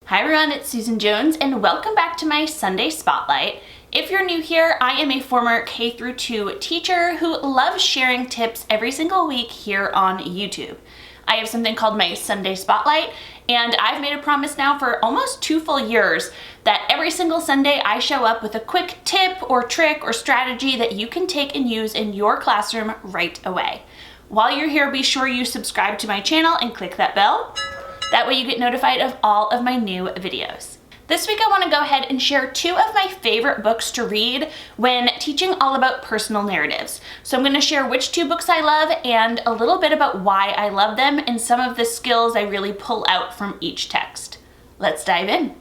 Hi everyone, it's Susan Jones and welcome back to my Sunday Spotlight. If you're new here, I am a former K-2 teacher who loves sharing tips every single week here on YouTube. I have something called my Sunday Spotlight, and I've made a promise now for almost 2 full years that every single Sunday I show up with a quick tip or trick or strategy that you can take and use in your classroom right away. While you're here, be sure you subscribe to my channel and click that bell. That way you get notified of all of my new videos. This week I want to go ahead and share 2 of my favorite books to read when teaching all about personal narratives. So I'm going to share which 2 books I love and a little bit about why I love them and some of the skills I really pull out from each text. Let's dive in.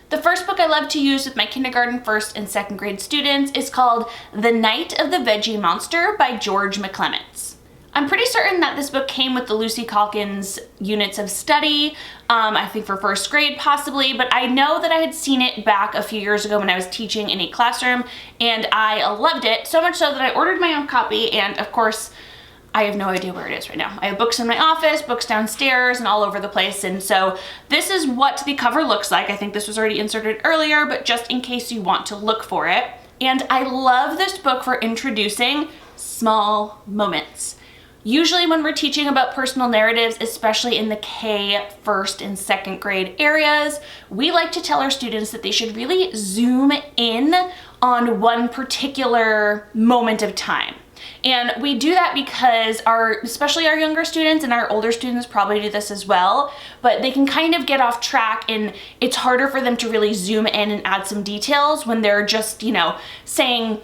The first book I love to use with my kindergarten, 1st, and 2nd grade students is called The Night of the Veggie Monster by George McClements. I'm pretty certain that this book came with the Lucy Calkins units of study, I think for 1st grade possibly, but I know that I had seen it back a few years ago when I was teaching in a classroom, and I loved it, so much so that I ordered my own copy, and of course, I have no idea where it is right now. I have books in my office, books downstairs, and all over the place, and so this is what the cover looks like. I think this was already inserted earlier, but just in case you want to look for it. And I love this book for introducing small moments. Usually when we're teaching about personal narratives, especially in the K, 1st, and 2nd grade areas, we like to tell our students that they should really zoom in on one particular moment of time. And we do that because especially our younger students and our older students probably do this as well, but they can kind of get off track and it's harder for them to really zoom in and add some details when they're just, saying,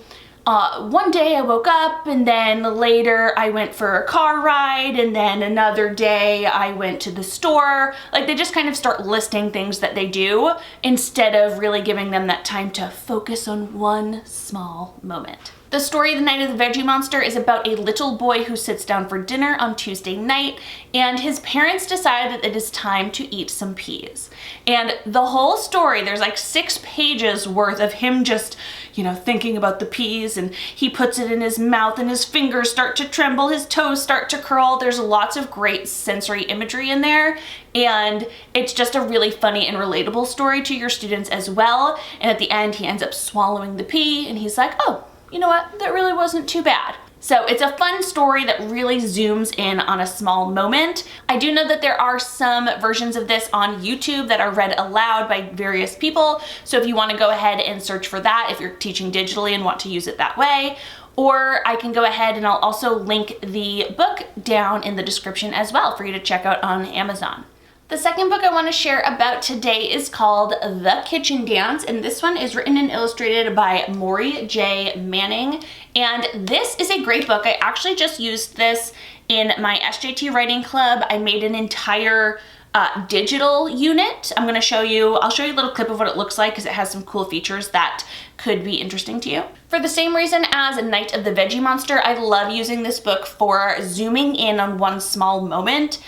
one day I woke up and then later I went for a car ride and then another day I went to the store. Like they just kind of start listing things that they do instead of really giving them that time to focus on one small moment. The story, The Night of the Veggie Monster, is about a little boy who sits down for dinner on Tuesday night, and his parents decide that it is time to eat some peas. And the whole story, there's like 6 pages worth of him just, thinking about the peas, and he puts it in his mouth and his fingers start to tremble, his toes start to curl. There's lots of great sensory imagery in there, and it's just a really funny and relatable story to your students as well. And at the end, he ends up swallowing the pea, and he's like, oh, you know what, that really wasn't too bad. So it's a fun story that really zooms in on a small moment. I do know that there are some versions of this on YouTube that are read aloud by various people. So if you want to go ahead and search for that, if you're teaching digitally and want to use it that way, or I can go ahead and I'll also link the book down in the description as well for you to check out on Amazon. The second book I want to share about today is called The Kitchen Dance, and this one is written and illustrated by Maury J. Manning, and this is a great book. I actually just used this in my SJT writing club. I made an entire digital unit. I'll show you a little clip of what it looks like because it has some cool features that could be interesting to you. For the same reason as Night of the Veggie Monster, I love using this book for zooming in on one small moment.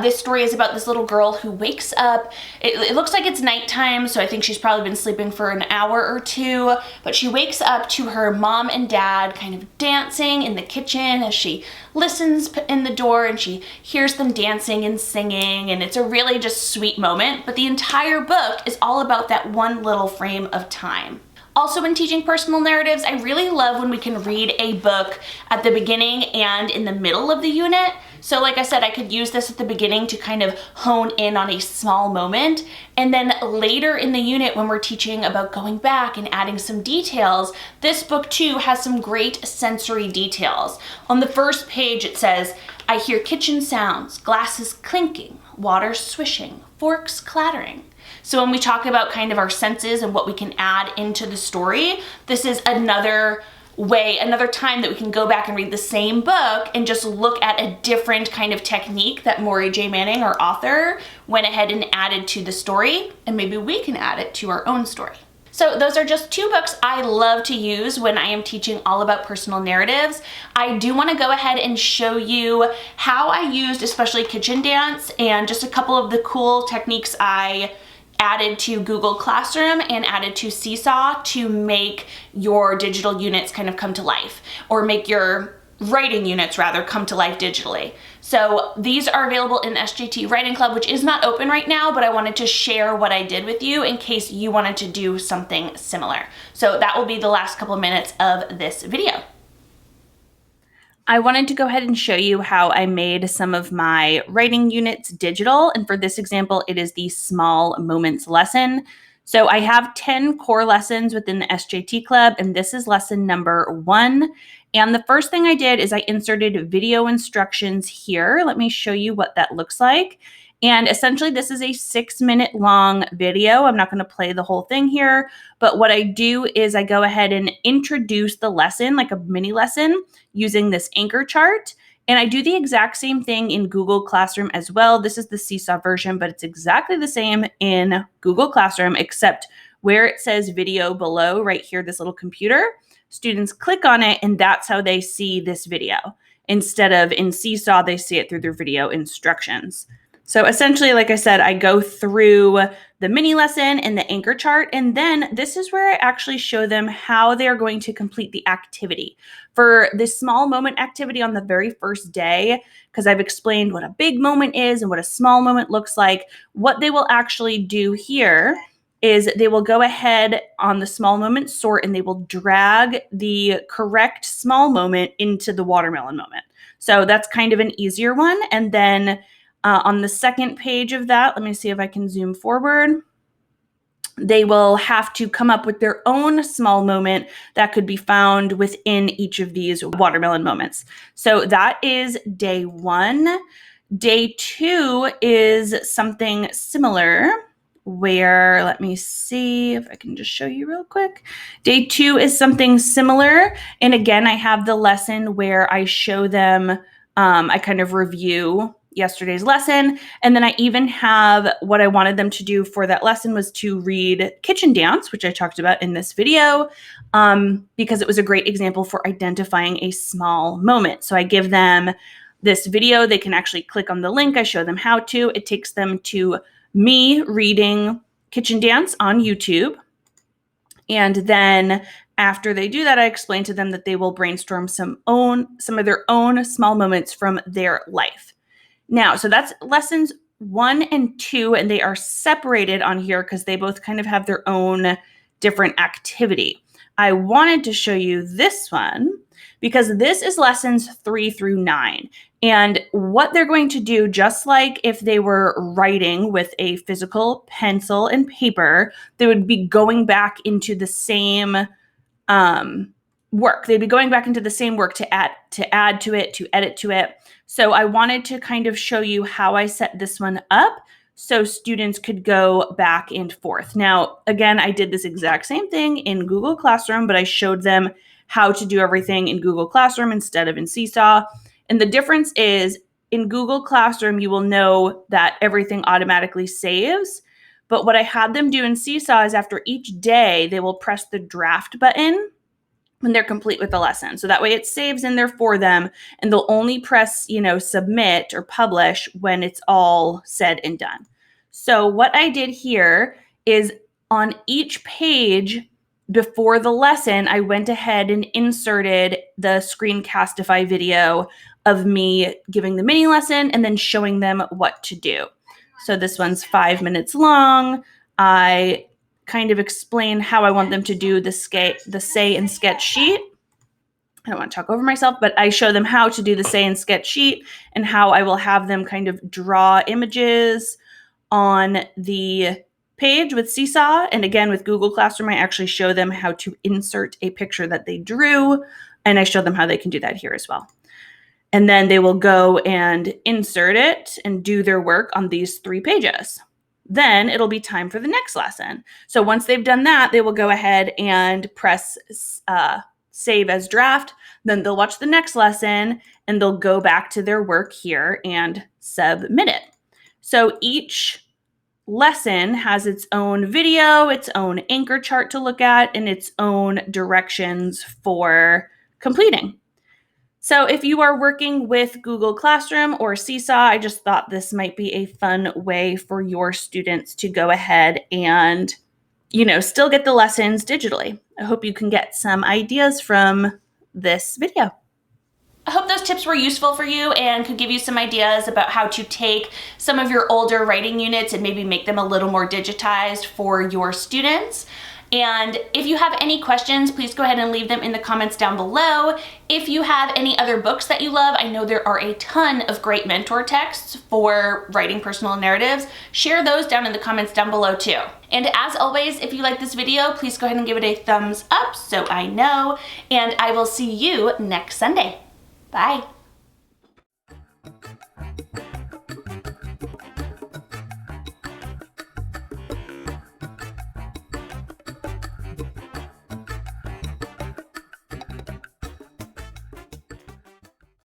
This story is about this little girl who wakes up. It looks like it's nighttime, so I think she's probably been sleeping for an hour or 2, but she wakes up to her mom and dad kind of dancing in the kitchen as she listens in the door and she hears them dancing and singing, and it's a really just sweet moment, but the entire book is all about that one little frame of time. Also, when teaching personal narratives, I really love when we can read a book at the beginning and in the middle of the unit. So like I said, I could use this at the beginning to kind of hone in on a small moment. And then later in the unit when we're teaching about going back and adding some details, this book too has some great sensory details. On the first page it says, I hear kitchen sounds, glasses clinking, water swishing, forks clattering. So when we talk about kind of our senses and what we can add into the story, this is another time that we can go back and read the same book and just look at a different kind of technique that Maury J. Manning, our author, went ahead and added to the story, and maybe we can add it to our own story. So those are just 2 books I love to use when I am teaching all about personal narratives. I do want to go ahead and show you how I used especially Kitchen Dance and just a couple of the cool techniques I added to Google Classroom and added to Seesaw to make your digital units kind of come to life, or make your writing units rather come to life digitally. So these are available in SJT Writing Club, which is not open right now, but I wanted to share what I did with you in case you wanted to do something similar. So that will be the last couple of minutes of this video. I wanted to go ahead and show you how I made some of my writing units digital. And for this example, it is the small moments lesson. So I have 10 core lessons within the SJT Club, and this is lesson number 1. And the first thing I did is I inserted video instructions here. Let me show you what that looks like. And essentially, this is a 6-minute long video. I'm not going to play the whole thing here, but what I do is I go ahead and introduce the lesson, like a mini lesson, using this anchor chart. And I do the exact same thing in Google Classroom as well. This is the Seesaw version, but it's exactly the same in Google Classroom, except where it says video below, right here, this little computer, students click on it, and that's how they see this video. Instead of in Seesaw, they see it through their video instructions. So essentially, like I said, I go through the mini lesson and the anchor chart, and then this is where I actually show them how they're going to complete the activity. For this small moment activity on the very first day, because I've explained what a big moment is and what a small moment looks like, what they will actually do here is they will go ahead on the small moment sort, and they will drag the correct small moment into the watermelon moment. So that's kind of an easier one. And then on the second page of that, let me see if I can zoom forward. They will have to come up with their own small moment that could be found within each of these watermelon moments. So that is day 1. Day 2 is something similar where, let me see if I can just show you real quick. Day 2 is something similar. And again, I have the lesson where I show them, I kind of review yesterday's lesson. And then I even have what I wanted them to do for that lesson was to read Kitchen Dance, which I talked about in this video, because it was a great example for identifying a small moment. So I give them this video. They can actually click on the link. I show them how to. It takes them to me reading Kitchen Dance on YouTube. And then after they do that, I explain to them that they will brainstorm some of their own small moments from their life. Now, so that's lessons 1 and 2, and they are separated on here because they both kind of have their own different activity. I wanted to show you this one because this is lessons 3 through 9. And what they're going to do, just like if they were writing with a physical pencil and paper, they would be going back into the same work. They'd be going back into the same work to add to it, to edit to it. So I wanted to kind of show you how I set this one up so students could go back and forth. Now, again, I did this exact same thing in Google Classroom, but I showed them how to do everything in Google Classroom instead of in Seesaw. And the difference is in Google Classroom, you will know that everything automatically saves. But what I had them do in Seesaw is after each day, they will press the draft button when they're complete with the lesson. So that way it saves in there for them, and they'll only press, submit or publish when it's all said and done. So what I did here is on each page before the lesson, I went ahead and inserted the Screencastify video of me giving the mini lesson and then showing them what to do. So this one's 5 minutes long. I kind of explain how I want them to do the say and sketch sheet. I don't want to talk over myself, but I show them how to do the say and sketch sheet and how I will have them kind of draw images on the page with Seesaw. And again, with Google Classroom, I actually show them how to insert a picture that they drew, and I show them how they can do that here as well. And then they will go and insert it and do their work on these 3 pages. Then it'll be time for the next lesson. So once they've done that, they will go ahead and press save as draft. Then they'll watch the next lesson and they'll go back to their work here and submit it. So each lesson has its own video, its own anchor chart to look at, and its own directions for completing. So if you are working with Google Classroom or Seesaw, I just thought this might be a fun way for your students to go ahead and, still get the lessons digitally. I hope you can get some ideas from this video. I hope those tips were useful for you and could give you some ideas about how to take some of your older writing units and maybe make them a little more digitized for your students. And if you have any questions, please go ahead and leave them in the comments down below. If you have any other books that you love, I know there are a ton of great mentor texts for writing personal narratives. Share those down in the comments down below too. And as always, if you like this video, please go ahead and give it a thumbs up so I know. And I will see you next Sunday. Bye.